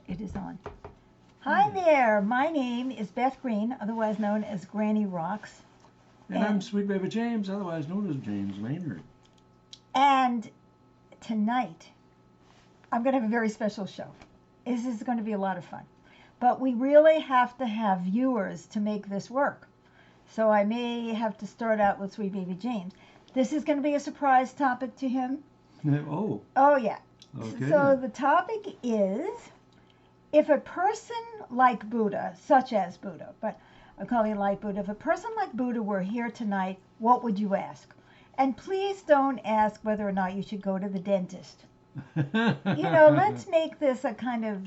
It is on. Hi there. My name is Beth Green, otherwise known as Granny Rocks. And I'm Sweet Baby James, otherwise known as James Maynard. And tonight, I'm going to have a very special show. This is going to be a lot of fun. But we really have to have viewers to make this work. So I may have to start out with Sweet Baby James. This is going to be a surprise topic to him. Oh. Oh, yeah. Okay. So the topic is, if a person like Buddha, such as Buddha, but I'm calling it like Buddha, if a person like Buddha were here tonight, what would you ask? And please don't ask whether or not you should go to the dentist. Let's make this a kind of,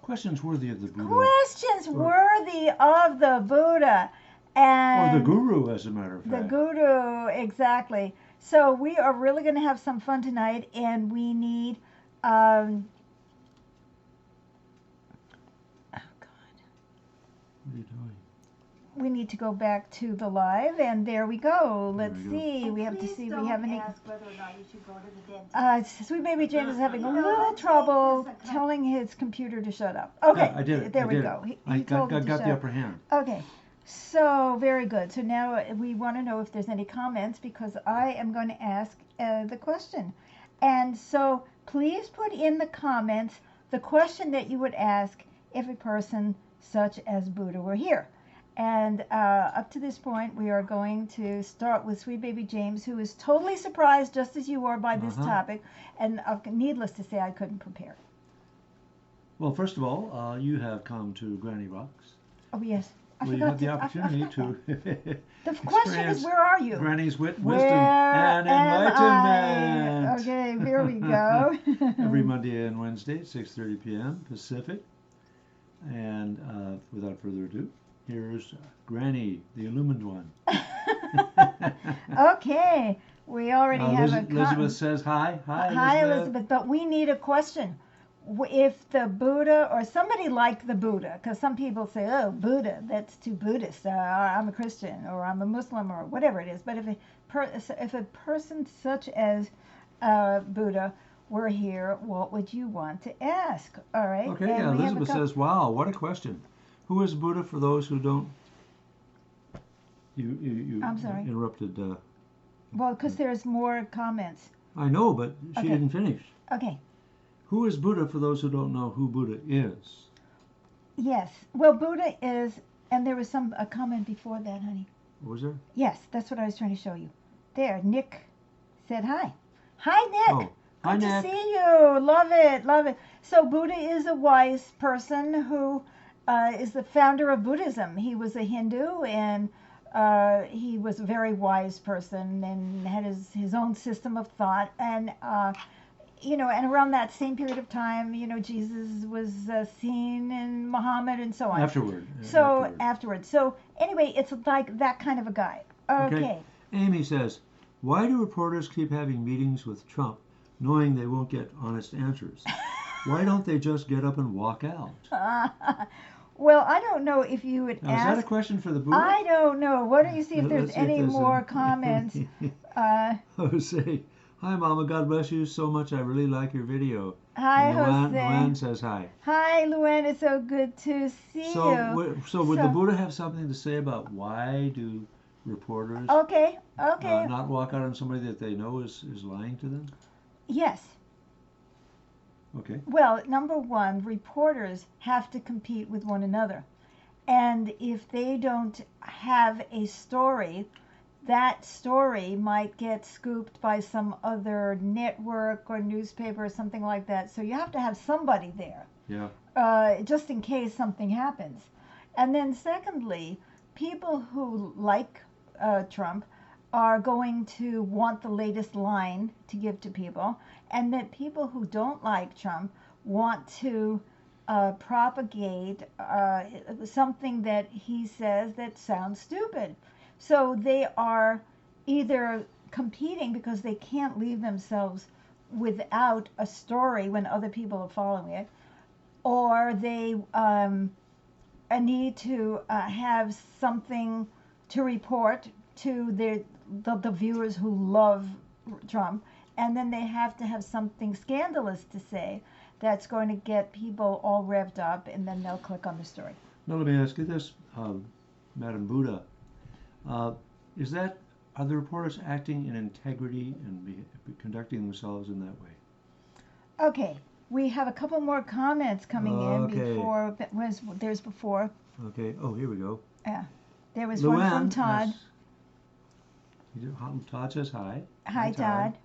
questions worthy of the Buddha. Questions worthy of the Buddha. And or the guru, as a matter of fact. The guru, exactly. So we are really going to have some fun tonight, and we need, oh, God. What are you doing? We need to go back to the live, and there we go. Let's see. We have to see. We have any. Ask whether or not you should go to the dentist. Sweet Baby James is having a little trouble telling his computer to shut up. Okay, yeah, I did it. There we go. I got the upper hand. Okay, so very good. So now we want to know if there's any comments, because I am going to ask the question. And so please put in the comments the question that you would ask if a person such as Buddha were here. And up to this point, we are going to start with Sweet Baby James, who is totally surprised, just as you are, by this topic. And needless to say, I couldn't prepare. Well, first of all, you have come to Granny Rocks. Oh, yes. Well, you have the opportunity to The question is, where are you? Granny's wisdom and enlightenment. Okay, here we go. Every Monday and Wednesday at 6:30 p.m. Pacific. And without further ado, here's Granny, the illumined one. Okay, we already have a Elizabeth says hi. Hi, Elizabeth. But we need a question. If the Buddha, or somebody like the Buddha, because some people say, oh, Buddha, that's too Buddhist, I'm a Christian, or I'm a Muslim, or whatever it is. But if a person such as Buddha were here, what would you want to ask? All right. Okay, yeah, Elizabeth says, wow, what a question. Who is Buddha, for those who don't? You I'm sorry. Interrupted. Well, because there's more comments. I know, but she didn't finish. Okay. Who is Buddha, for those who don't know who Buddha is? Yes. Well, Buddha is, and there was a comment before that, honey. What was there? Yes, that's what I was trying to show you. There, Nick said hi. Hi, Nick. Oh, hi, Good Nick. to see you. Love it, love it. So Buddha is a wise person who is the founder of Buddhism. He was a Hindu, and he was a very wise person and had his own system of thought. And and around that same period of time, Jesus was seen, and Muhammad, and so on. Afterwards. So anyway, it's like that kind of a guy. Okay. Amy says, why do reporters keep having meetings with Trump knowing they won't get honest answers? Why don't they just get up and walk out? Well, I don't know if you would ask. Is that a question for the Buddha? I don't know. Why don't you see if there's any more comments? Jose, hi, Mama. God bless you so much. I really like your video. Hi, Jose. Luann says hi. Hi, Luann. It's so good to see you. So would the Buddha have something to say about why do reporters not walk out on somebody that they know is lying to them? Yes. Okay. Well, number one, reporters have to compete with one another. And if they don't have a story, that story might get scooped by some other network or newspaper or something like that. So you have to have somebody there. Yeah. Just in case something happens. And then secondly, people who like Trump are going to want the latest line to give to people, and that people who don't like Trump want to propagate something that he says that sounds stupid. So they are either competing because they can't leave themselves without a story when other people are following it, or they need to have something to report to the viewers who love Trump, and then they have to have something scandalous to say that's going to get people all revved up, and then they'll click on the story. Now let me ask you this, Madam Buddha. Uh, is that, are the reporters acting in integrity and conducting themselves in that way? Okay, we have a couple more comments coming in Okay. before. There's before. Okay. Oh, here we go. Yeah, there was one from Todd. Todd says hi. Hi, Todd.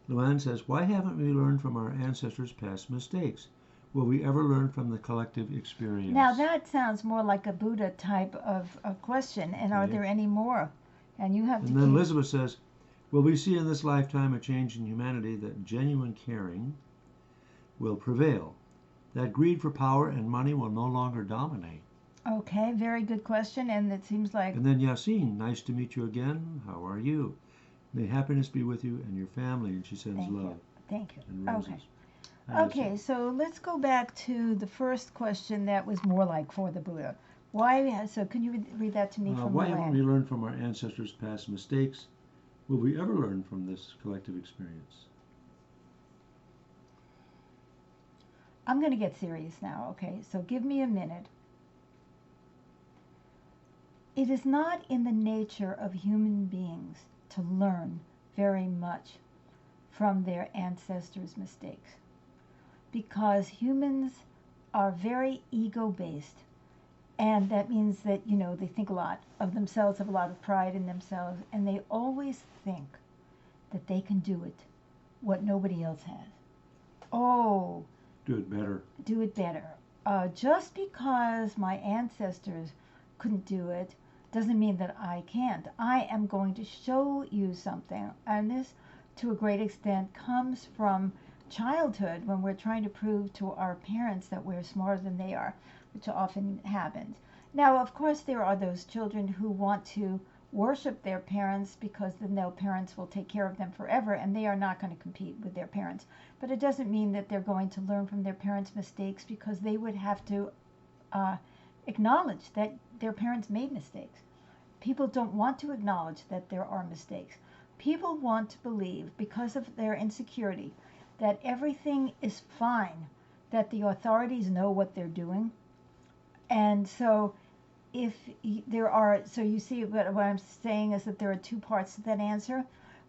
Luann says, why haven't we learned from our ancestors' past mistakes? Will we ever learn from the collective experience? Now that sounds more like a Buddha type of a question. And are there any more? And you have to. And then Elizabeth says, will we see in this lifetime a change in humanity that genuine caring will prevail? That greed for power and money will no longer dominate? Okay, very good question. And it seems like. And then Yasin, nice to meet you again. How are you? May happiness be with you and your family. And she sends love. Thank you. And roses. Okay. Okay, so let's go back to the first question that was more like for the Buddha. Why? So can you read that to me from why haven't we learned from our ancestors' past mistakes? Will we ever learn from this collective experience? I'm going to get serious now, okay? So give me a minute. It is not in the nature of human beings to learn very much from their ancestors' mistakes, because humans are very ego-based, and that means that, you know, they think a lot of themselves, have a lot of pride in themselves, and they always think that they can do it what nobody else has. Oh, do it better. Do it better. Just because my ancestors couldn't do it doesn't mean that I can't. I am going to show you something, and this to a great extent comes from childhood, when we're trying to prove to our parents that we're smarter than they are, which often happens. Now, of course, there are those children who want to worship their parents because then their parents will take care of them forever, and they are not going to compete with their parents. But it doesn't mean that they're going to learn from their parents' mistakes, because they would have to acknowledge that their parents made mistakes. People don't want to acknowledge that there are mistakes. People want to believe, because of their insecurity, that everything is fine, that the authorities know what they're doing. And so if there are, so you see what I'm saying is that there are two parts to that answer.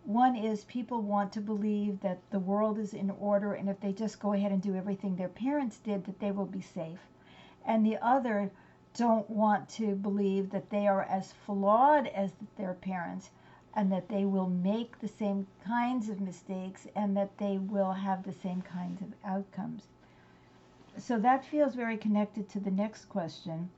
One is people want to believe that the world is in order, and if they just go ahead and do everything their parents did, that they will be safe. And the other don't want to believe that they are as flawed as their parents, and that they will make the same kinds of mistakes, and that they will have the same kinds of outcomes. So that feels very connected to the next question.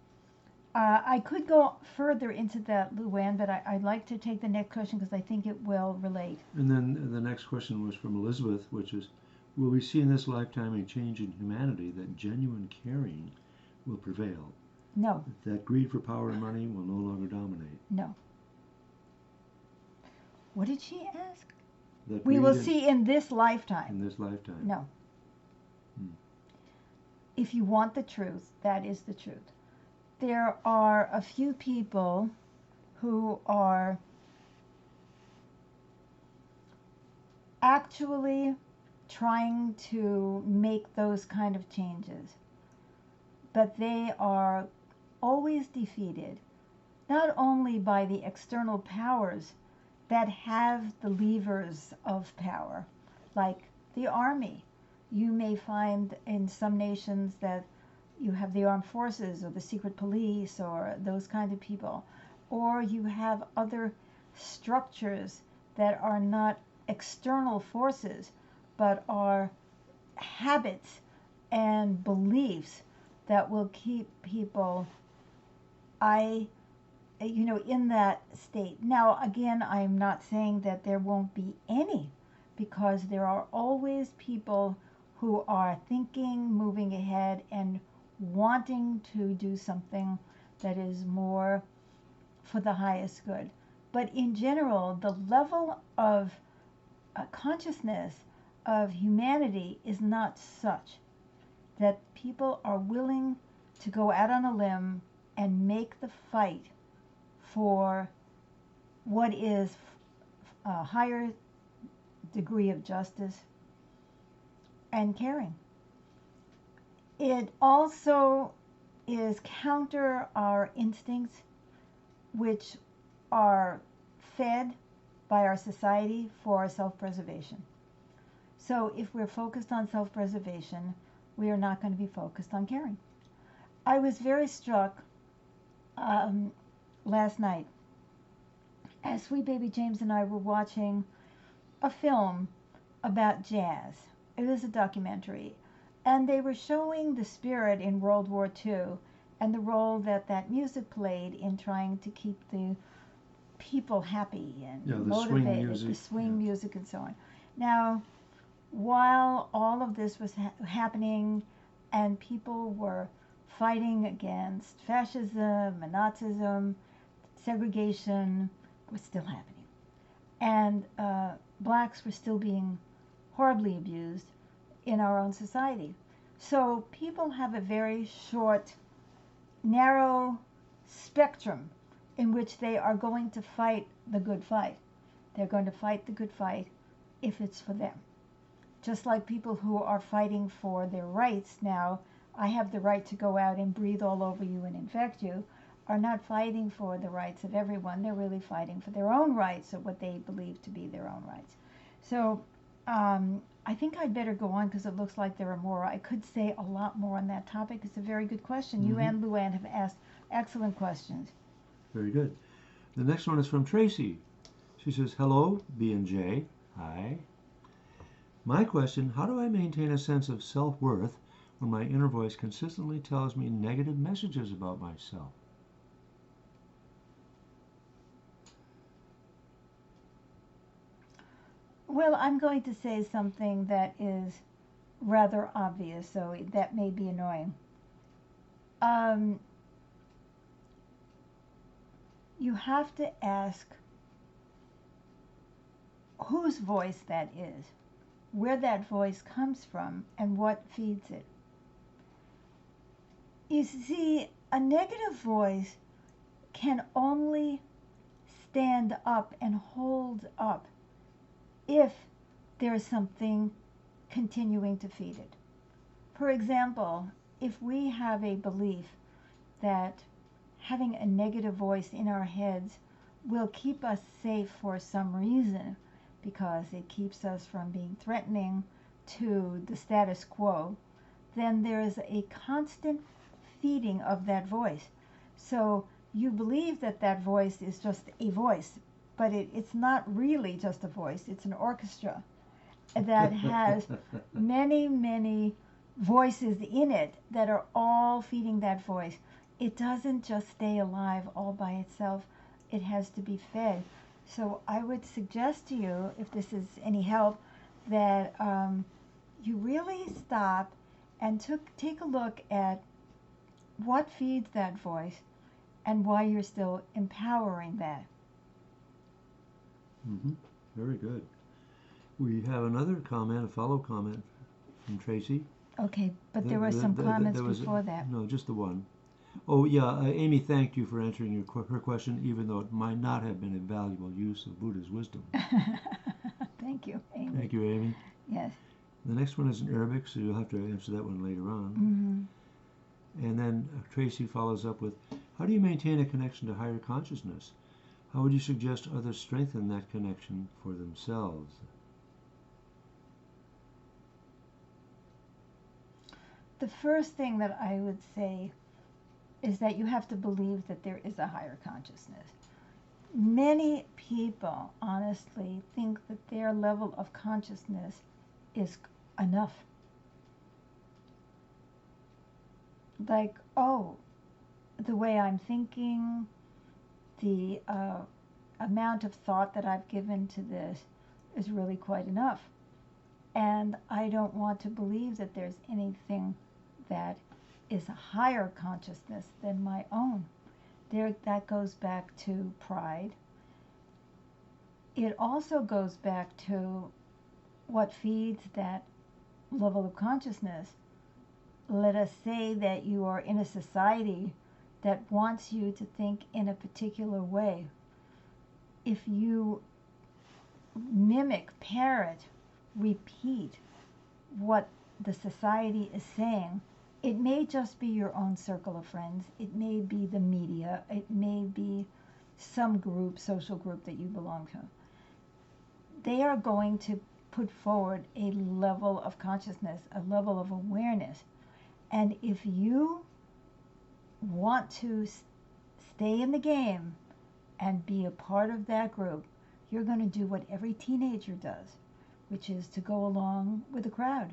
I could go further into that, Luann, but I'd like to take the next question because I think it will relate. And then the next question was from Elizabeth, which is, will we see in this lifetime a change in humanity that genuine caring will prevail? No. That greed for power and money will no longer dominate? No. What did she ask? That we will see in this lifetime. In this lifetime. No. If you want the truth, that is the truth. There are a few people who are actually trying to make those kind of changes, but they are always defeated, not only by the external powers that have the levers of power, like the army. You may find in some nations that you have the armed forces or the secret police or those kind of people, or you have other structures that are not external forces but are habits and beliefs that will keep people in that state. Now again, I'm not saying that there won't be any, because there are always people who are thinking, moving ahead, and wanting to do something that is more for the highest good. But in general, the level of consciousness of humanity is not such that people are willing to go out on a limb and make the fight for what is a higher degree of justice and caring. It also is counter our instincts, which are fed by our society for self-preservation. So if we're focused on self-preservation, we are not going to be focused on caring. I was very struck last night as Sweet Baby James and I were watching a film about jazz. It was a documentary, and they were showing the spirit in World War II and the role that that music played in trying to keep the people happy and motivated, the swing music and so on. Now, while all of this was happening and people were fighting against fascism and Nazism, segregation was still happening. And blacks were still being horribly abused in our own society. So people have a very short, narrow spectrum in which they are going to fight the good fight. They're going to fight the good fight if it's for them. Just like people who are fighting for their rights now, I have the right to go out and breathe all over you and infect you, are not fighting for the rights of everyone. They're really fighting for their own rights, or what they believe to be their own rights. So I think I'd better go on because it looks like there are more. I could say a lot more on that topic. It's a very good question. You and Luann have asked excellent questions. Very good. The next one is from Tracy. She says, hello, B and J. Hi. My question, how do I maintain a sense of self-worth when my inner voice consistently tells me negative messages about myself? Well, I'm going to say something that is rather obvious, so that may be annoying. You have to ask whose voice that is, where that voice comes from, and what feeds it. You see, a negative voice can only stand up and hold up if there is something continuing to feed it. For example, if we have a belief that having a negative voice in our heads will keep us safe for some reason, because it keeps us from being threatening to the status quo, then there is a constant feeding of that voice. So you believe that that voice is just a voice, but it's not really just a voice. It's an orchestra that has many, many voices in it that are all feeding that voice. It doesn't just stay alive all by itself. It has to be fed. So I would suggest to you, if this is any help, that you really stop and take a look at what feeds that voice and why you're still empowering that. Very good. We have another comment, a follow comment from Tracy. Okay, but there were some comments before that. No, just the one. Oh, yeah, Amy thanked you for answering her question, even though it might not have been a valuable use of Buddha's wisdom. Thank you, Amy. Thank you, Amy. Yes. The next one is in Arabic, so you'll have to answer that one later on. And then Tracy follows up with, how do you maintain a connection to higher consciousness? How would you suggest others strengthen that connection for themselves? The first thing that I would say is that you have to believe that there is a higher consciousness. Many people honestly think that their level of consciousness is enough. Like, oh, the way I'm thinking, the amount of thought that I've given to this is really quite enough. And I don't want to believe that there's anything that is a higher consciousness than my own. That goes back to pride. It also goes back to what feeds that level of consciousness. Let us say that you are in a society that wants you to think in a particular way. If you mimic, parrot, repeat what the society is saying, It may just be your own circle of friends. It may be the media. It may be some group, social group that you belong to. They are going to put forward a level of consciousness, a level of awareness. And if you want to stay in the game and be a part of that group, you're going to do what every teenager does, which is to go along with the crowd.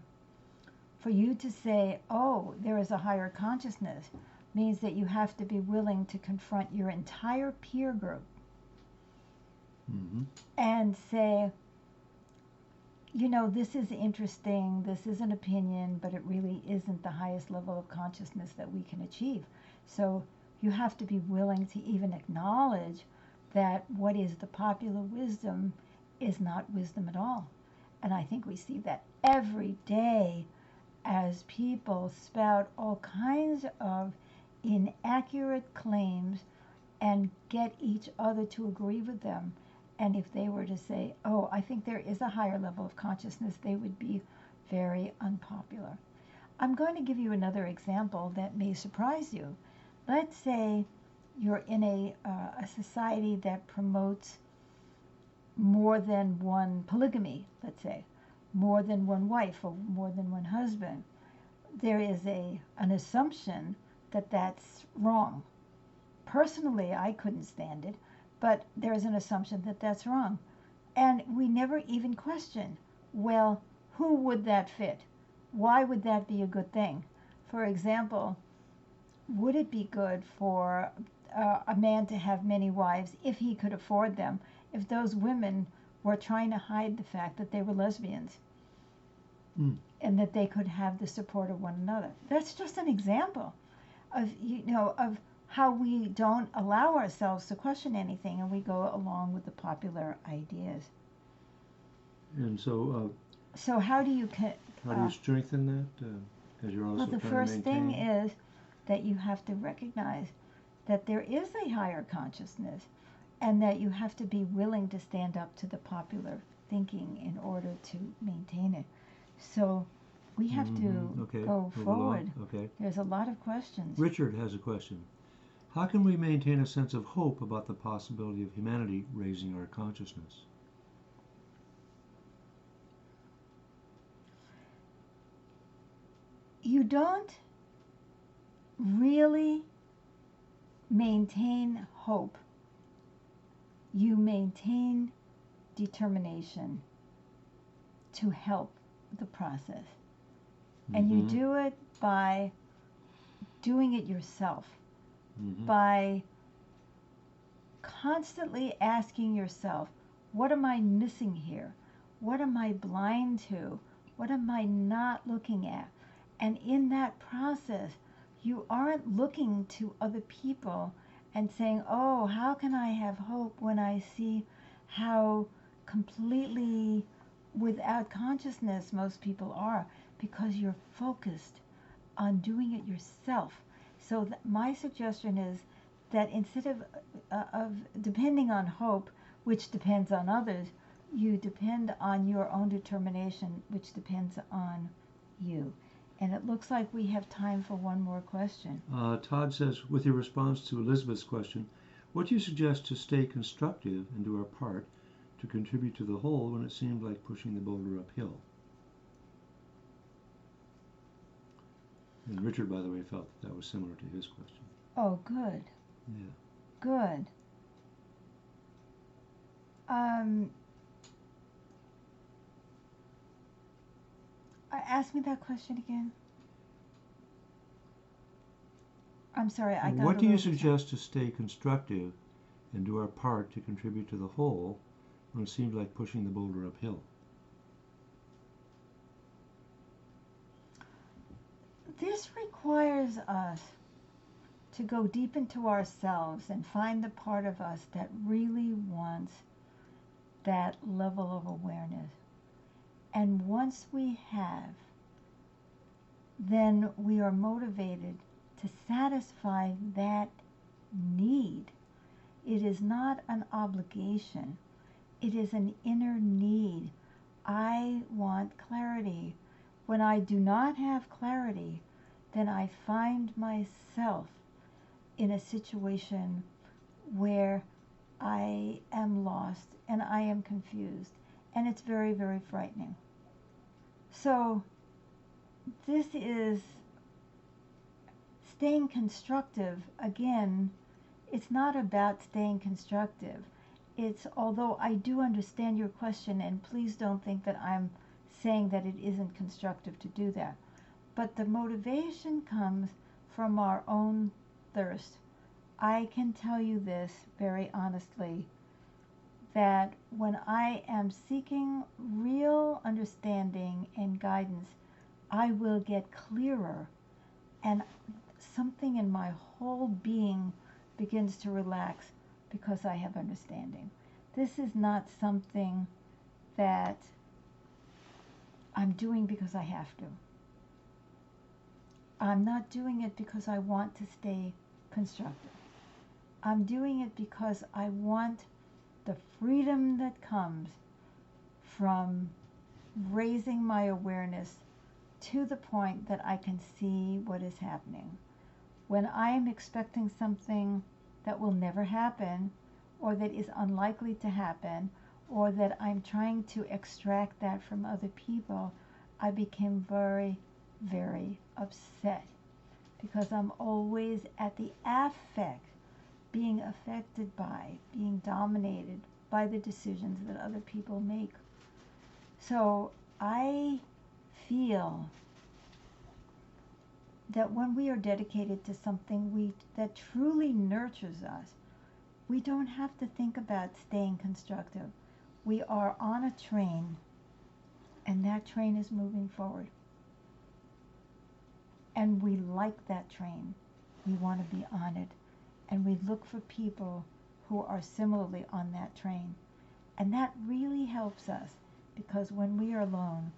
For you to say, oh, there is a higher consciousness, means that you have to be willing to confront your entire peer group and say, you know, this is interesting, this is an opinion, but it really isn't the highest level of consciousness that we can achieve. So you have to be willing to even acknowledge that what is the popular wisdom is not wisdom at all. And I think we see that every day as people spout all kinds of inaccurate claims and get each other to agree with them. And if they were to say, oh, I think there is a higher level of consciousness, they would be very unpopular. I'm going to give you another example that may surprise you. Let's say you're in a society that promotes more than one polygamy, let's say, more than one wife or more than one husband. There is an assumption that that's wrong. Personally, I couldn't stand it, but there is an assumption that that's wrong. And we never even question, well, who would that fit? Why would that be a good thing? For example, would it be good for a man to have many wives if he could afford them, if those women were trying to hide the fact that they were lesbians and that they could have the support of one another? That's just an example of, you know, of how we don't allow ourselves to question anything and we go along with the popular ideas. And so, so how do you strengthen that? As you're also well, the trying first to thing maintain? is that you have to recognize that there is a higher consciousness and that you have to be willing to stand up to the popular thinking in order to maintain it. So we have to go forward. Okay. There's a lot of questions. Richard has a question. How can we maintain a sense of hope about the possibility of humanity raising our consciousness? You don't really maintain hope. You maintain determination to help the process. And you do it by doing it yourself, by constantly asking yourself, what am I missing here? What am I blind to? What am I not looking at? And in that process, you aren't looking to other people and saying, oh, how can I have hope when I see how completely without consciousness most people are, because you're focused on doing it yourself. So my suggestion is that instead of depending on hope, which depends on others, you depend on your own determination, which depends on you. And it looks like we have time for one more question. Todd says, with your response to Elizabeth's question, what do you suggest to stay constructive and do our part to contribute to the whole when it seemed like pushing the boulder uphill? And Richard, by the way, felt that was similar to his question. Oh, good. Yeah. Good. Ask me that question again. I'm sorry, I got What do you suggest to stay constructive and do our part to contribute to the whole when it seems like pushing the boulder uphill? This requires us to go deep into ourselves and find the part of us that really wants that level of awareness. And once we have, then we are motivated to satisfy that need. It is not an obligation. It is an inner need. I want clarity. When I do not have clarity, then I find myself in a situation where I am lost and I am confused, and it's very, very frightening. So this is staying constructive. Again, it's not about staying constructive. It's, although I do understand your question, and please don't think that I'm saying that it isn't constructive to do that, but the motivation comes from our own thirst. I can tell you this very honestly, that when I am seeking real understanding and guidance, I will get clearer, and something in my whole being begins to relax because I have understanding. This is not something that I'm doing because I have to. I'm not doing it because I want to stay constructive. I'm doing it because I want the freedom that comes from raising my awareness to the point that I can see what is happening. When I am expecting something that will never happen, or that is unlikely to happen, or that I'm trying to extract that from other people, I became very, very upset, because I'm always at the affect, being affected by, being dominated by the decisions that other people make. So I feel that when we are dedicated to something that truly nurtures us, we don't have to think about staying constructive. We are on a train, and that train is moving forward. And we like that train. We want to be on it. And we look for people who are similarly on that train. And that really helps us, because when we are alone,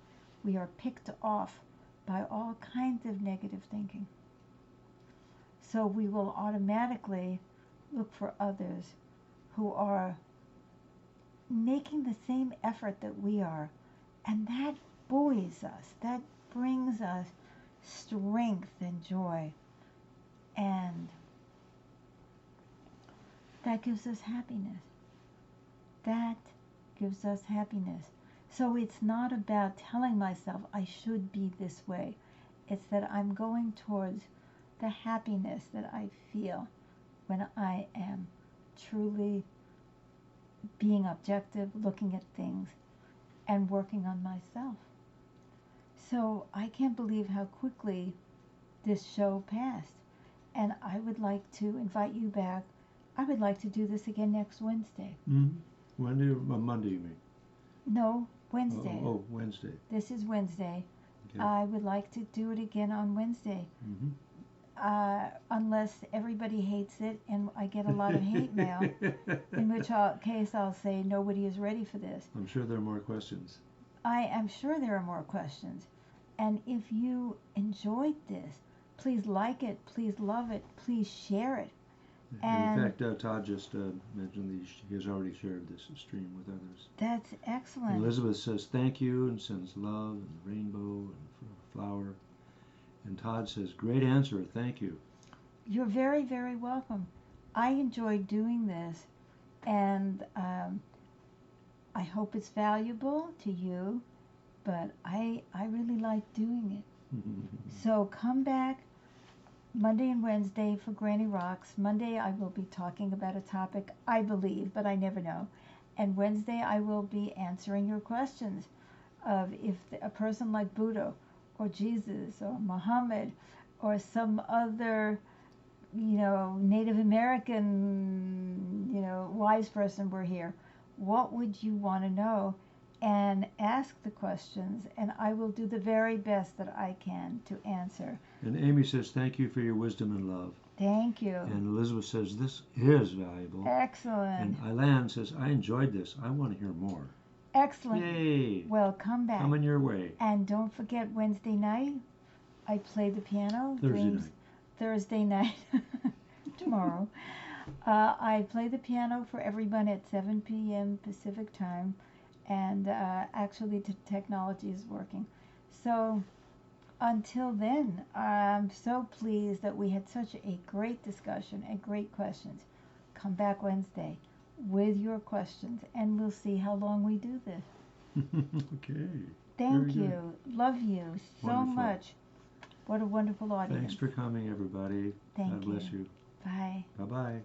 we are picked off by all kinds of negative thinking. So we will automatically look for others who are making the same effort that we are. And that buoys us. That brings us strength and joy. And that gives us happiness. That gives us happiness. So it's not about telling myself I should be this way. It's that I'm going towards the happiness that I feel when I am truly being objective, looking at things, and working on myself. So I can't believe how quickly this show passed. And I would like to invite you back. I would like to do this again next Wednesday. Monday, you mean? No, Wednesday. Oh, Wednesday. This is Wednesday. Okay. I would like to do it again on Wednesday. Unless everybody hates it and I get a lot of hate mail, in which case I'll say nobody is ready for this. I'm sure there are more questions. I am sure there are more questions. And if you enjoyed this, please like it, please love it, please share it. And in fact, Todd just mentioned he has already shared this stream with others. That's excellent. And Elizabeth says thank you and sends love and the rainbow and flower. And Todd says, great answer, thank you. You're very, very welcome. I enjoyed doing this, and I hope it's valuable to you, but I really like doing it. So come back Monday and Wednesday for Granny Rocks. Monday I will be talking about a topic, I believe, but I never know. And Wednesday I will be answering your questions of if a person like Buddha or Jesus or Muhammad or some other, Native American, wise person were here, what would you want to know? And ask the questions, and I will do the very best that I can to answer. And Amy says, thank you for your wisdom and love. Thank you. And Elizabeth says, this is valuable. Excellent. And Ilan says, I enjoyed this. I want to hear more. Excellent. Yay. Well, come back. Coming your way. And don't forget Wednesday night, I play the piano. Thursday night. Tomorrow. I play the piano for everyone at 7 p.m. Pacific time. And actually the technology is working. So until then, I'm so pleased that we had such a great discussion and great questions. Come back Wednesday with your questions, and we'll see how long we do this. Okay. Thank you. Love you so Wonderful. much. What a wonderful audience. Thanks for coming, everybody. Thank God bless you. Bye. Bye-bye.